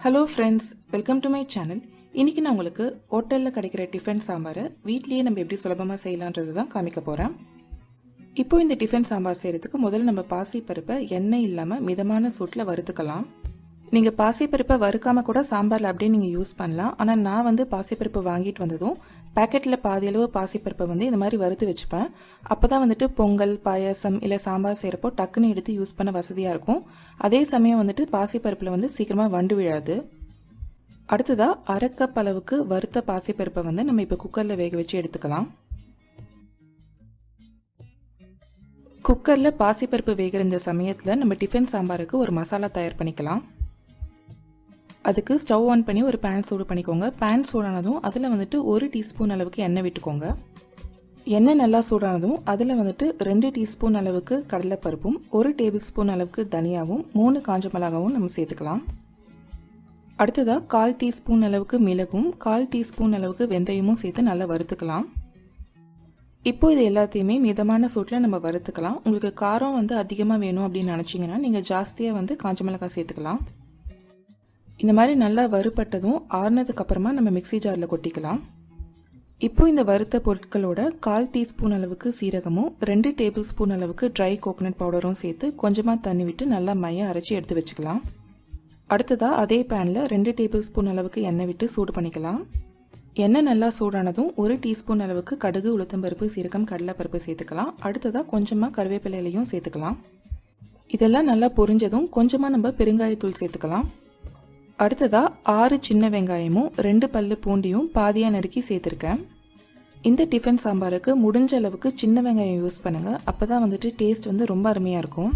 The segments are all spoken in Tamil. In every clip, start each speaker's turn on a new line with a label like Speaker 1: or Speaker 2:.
Speaker 1: Hello friends, welcome to my channel. இன்றைக்கி நான் உங்களுக்கு ஹோட்டலில் கிடைக்கிற டிஃபன் சாம்பாரை வீட்லேயே நம்ம எப்படி சுலபமாக செய்யலான்றது தான் காமிக்க போகிறேன். இப்போது இந்த டிஃபன் சாம்பார் செய்கிறதுக்கு முதல்ல நம்ம பாசிப்பருப்பை எண்ணெய் இல்லாமல் மிதமான சூட்டில் வறுத்துக்கலாம். நீங்கள் பாசிப்பருப்பை வறுக்காமல் கூட சாம்பாரில் அப்படியே நீங்கள் யூஸ் பண்ணலாம். ஆனால் நான் பாசிப்பருப்பு வாங்கிட்டு வந்ததும் பேக்கெட்டில் பாதி அளவு பாசிப்பருப்பை இந்த மாதிரி வறுத்து வச்சுப்பேன். அப்போ தான் பொங்கல், பாயாசம் இல்லை சாம்பார் செய்கிறப்போ டக்குன்னு எடுத்து யூஸ் பண்ண வசதியாக இருக்கும். அதே சமயம் பாசிப்பருப்பில் சீக்கிரமாக வண்டு விழாது. அடுத்ததாக அரை கப் அளவுக்கு வறுத்த பாசிப்பருப்பை நம்ம இப்போ குக்கரில் வேக வச்சு எடுத்துக்கலாம். குக்கரில் பாசிப்பருப்பு வேகிற இந்த சமயத்தில் நம்ம டிஃபன் சாம்பாருக்கு ஒரு மசாலா தயார் பண்ணிக்கலாம். அதுக்கு ஸ்டவ் ஆன் பண்ணி ஒரு பேன் சூடு பண்ணிக்கோங்க. பேன் சூடானதும் அதில் 1 டீஸ்பூன் அளவுக்கு எண்ணெய் விட்டுக்கோங்க. எண்ணெய் நல்லா சூடானதும் அதில் 2 டீஸ்பூன் அளவுக்கு கடலைப்பருப்பும் 1 டேபிள் ஸ்பூன் அளவுக்கு தனியாவும் 3 காஞ்ச மிளகாவும் நம்ம சேர்த்துக்கலாம். அடுத்ததாக 1/4 டீஸ்பூன் அளவுக்கு மிளகும் 1/4 டீஸ்பூன் அளவுக்கு வெந்தயமும் சேர்த்து நல்லா வறுத்துக்கலாம். இப்போ இது எல்லாத்தையுமே மிதமான சூட்டில் நம்ம வறுத்துக்கலாம். உங்களுக்கு காரம் அதிகமாக வேணும் அப்படின்னு நினச்சிங்கன்னா நீங்கள் ஜாஸ்தியாக காஞ்ச மிளகாய் சேர்த்துக்கலாம். இந்த மாதிரி நல்லா வறுபட்டதும் ஆறுனதுக்கு அப்புறமா நம்ம மிக்ஸி ஜாரில் கொட்டிக்கலாம். இப்போ இந்த வறுத்த பொருட்களோட 1/4 டீஸ்பூன் அளவுக்கு சீரகமும் 2 டேபிள் ஸ்பூன் அளவுக்கு ட்ரை கோகோனட் பவுடரும் சேர்த்து கொஞ்சமாக தண்ணி விட்டு நல்லா மையம் அரைச்சி எடுத்து வச்சுக்கலாம். அடுத்ததாக அதே பேனில் 2 டேபிள் ஸ்பூன் அளவுக்கு எண்ணெய் விட்டு சூடு பண்ணிக்கலாம். எண்ணெய் நல்லா சூடானதும் 1 டீஸ்பூன் அளவுக்கு கடுகு, உளுத்தம்பருப்பு, சீரகம், கடலைப்பருப்பு சேர்த்துக்கலாம். அடுத்ததாக கொஞ்சமாக கருவேப்பிலையும் சேர்த்துக்கலாம். இதெல்லாம் நல்லா பொரிஞ்சதும் கொஞ்சமாக நம்ம பெருங்காயத்தூள் சேர்த்துக்கலாம். அடுத்ததாக 6 சின்ன வெங்காயமும் 2 பல்லு பூண்டியும் பாதியாக நறுக்கி சேர்த்துருக்கேன். இந்த டிஃபன் சாம்பாருக்கு முடிஞ்ச அளவுக்கு சின்ன வெங்காயம் யூஸ் பண்ணுங்கள். அப்போ தான் டேஸ்ட் ரொம்ப அருமையாக இருக்கும்.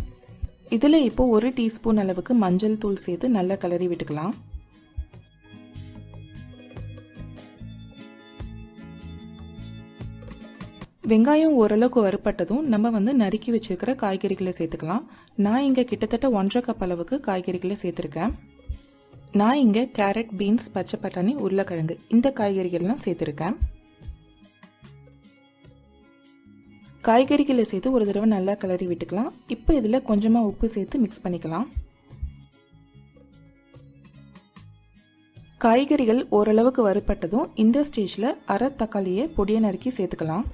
Speaker 1: இதில் இப்போது 1 டீஸ்பூன் அளவுக்கு மஞ்சள் தூள் சேர்த்து நல்லா கிளறி விட்டுக்கலாம். வெங்காயம் ஓரளவுக்கு வறுப்பட்டதும் நம்ம நறுக்கி வச்சுருக்கிற காய்கறிகளை சேர்த்துக்கலாம். நான் இங்கே கிட்டத்தட்ட 1.5 கப் அளவுக்கு காய்கறிகளை சேர்த்துருக்கேன். நான் இங்கே கேரட், பீன்ஸ், பச்சை பட்டாணி, உருளைக்கிழங்கு இந்த காய்கறிகள்லாம் சேர்த்துருக்கேன். காய்கறிகளை சேர்த்து ஒரு தடவை நல்லா கிளறி விட்டுக்கலாம். இப்போ இதில் கொஞ்சமாக உப்பு சேர்த்து மிக்ஸ் பண்ணிக்கலாம். காய்கறிகள் ஓரளவுக்கு வறுப்பட்டதும் இந்த ஸ்டேஜில் அரை தக்காளியை பொடியை நறுக்கி சேர்த்துக்கலாம்.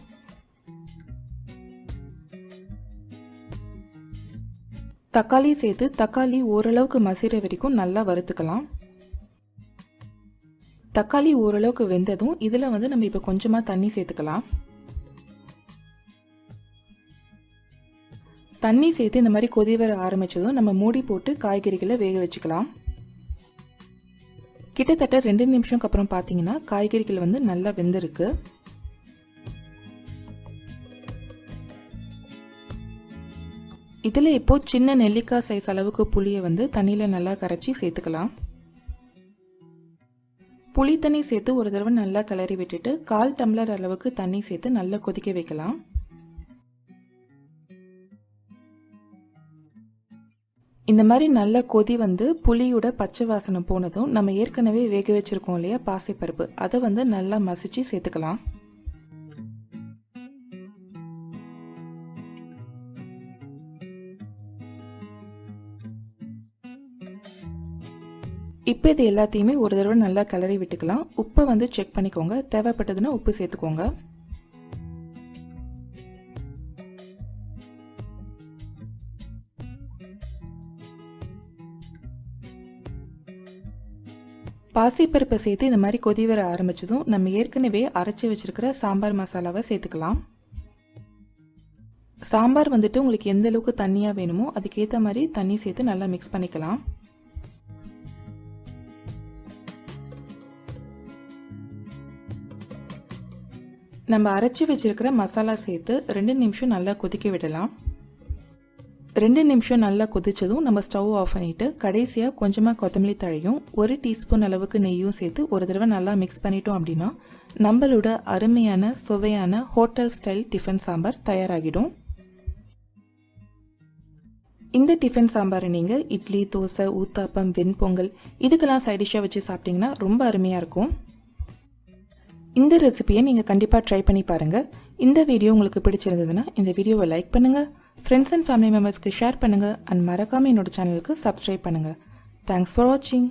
Speaker 1: தக்காளி சேர்த்து தக்காளி ஓரளவுக்கு மசிற வரைக்கும் நல்லா வறுத்துக்கலாம். தக்காளி ஓரளவுக்கு வெந்ததும் இதில் நம்ம இப்போ கொஞ்சமாக தண்ணி சேர்த்துக்கலாம். தண்ணி சேர்த்து இந்த மாதிரி கொதி வர ஆரம்பித்ததும் நம்ம மூடி போட்டு காய்கறிகளை வேக வச்சுக்கலாம். கிட்டத்தட்ட 2 நிமிஷம்க்கு அப்புறம் பார்த்தீங்கன்னா காய்கறிகள் நல்லா வெந்திருக்கு. இதில் இப்போது சின்ன நெல்லிக்காய் சைஸ் அளவுக்கு புளியை தண்ணியில் நல்லா கரைச்சி சேர்த்துக்கலாம். புளி தண்ணி சேர்த்து ஒரு தடவை நல்லா கிளறி விட்டுட்டு 1/4 டம்ளர் அளவுக்கு தண்ணி சேர்த்து நல்லா கொதிக்க வைக்கலாம். இந்த மாதிரி நல்ல கொதி புளியோட பச்சை வாசனை போனதும் நம்ம ஏற்கனவே வேக வச்சுருக்கோம் இல்லையா பாசிப்பருப்பு, அதை நல்லா மசிச்சு சேர்த்துக்கலாம். இப்போ இது எல்லாத்தையுமே ஒரு தடவை நல்லா கிளறி விட்டுக்கலாம். உப்பை செக் பண்ணிக்கோங்க. தேவைப்பட்டதுன்னா உப்பு சேர்த்துக்கோங்க. பாசிப்பருப்பை சேர்த்து இந்த மாதிரி கொதி வர ஆரம்பிச்சதும் நம்ம ஏற்கனவே அரைச்சி வச்சிருக்கிற சாம்பார் மசாலாவை சேர்த்துக்கலாம். சாம்பார் உங்களுக்கு எந்த அளவுக்கு தண்ணியாக வேணுமோ அதுக்கேற்ற மாதிரி தண்ணி சேர்த்து நல்லா மிக்ஸ் பண்ணிக்கலாம். நம்ம அரைச்சி வச்சிருக்கிற மசாலா சேர்த்து 2 நிமிஷம் நல்லா கொதிக்க விடலாம். 2 நிமிஷம் நல்லா கொதிச்சதும் நம்ம ஸ்டவ் ஆஃப் பண்ணிவிட்டு கடைசியாக கொஞ்சமாக கொத்தமல்லி தழையும் 1 டீஸ்பூன் அளவுக்கு நெய்யும் சேர்த்து ஒரு தடவை நல்லா மிக்ஸ் பண்ணிட்டோம் அப்படின்னா நம்மளோட அருமையான சுவையான ஹோட்டல் ஸ்டைல் டிஃபன் சாம்பார் தயாராகிடும். இந்த டிஃபன் சாம்பாரை நீங்கள் இட்லி, தோசை, ஊத்தாப்பம், வெண்பொங்கல் இதுக்கெல்லாம் சைடிஷாக வச்சு சாப்பிட்டிங்கன்னா ரொம்ப அருமையாக இருக்கும். இந்த ரெசிபியை நீங்கள் கண்டிப்பாக ட்ரை பண்ணி பாருங்கள். இந்த வீடியோ உங்களுக்கு பிடிச்சிருந்ததுன்னா இந்த வீடியோவை லைக் பண்ணுங்கள், ஃப்ரெண்ட்ஸ் அண்ட் ஃபேமிலி மெம்பர்ஸ்க்கு ஷேர் பண்ணுங்கள், அண்ட் மறக்காமல் என்னோட சேனலுக்கு சப்ஸ்கிரைப் பண்ணுங்கள். தேங்க்ஸ் ஃபார் வாட்சிங்.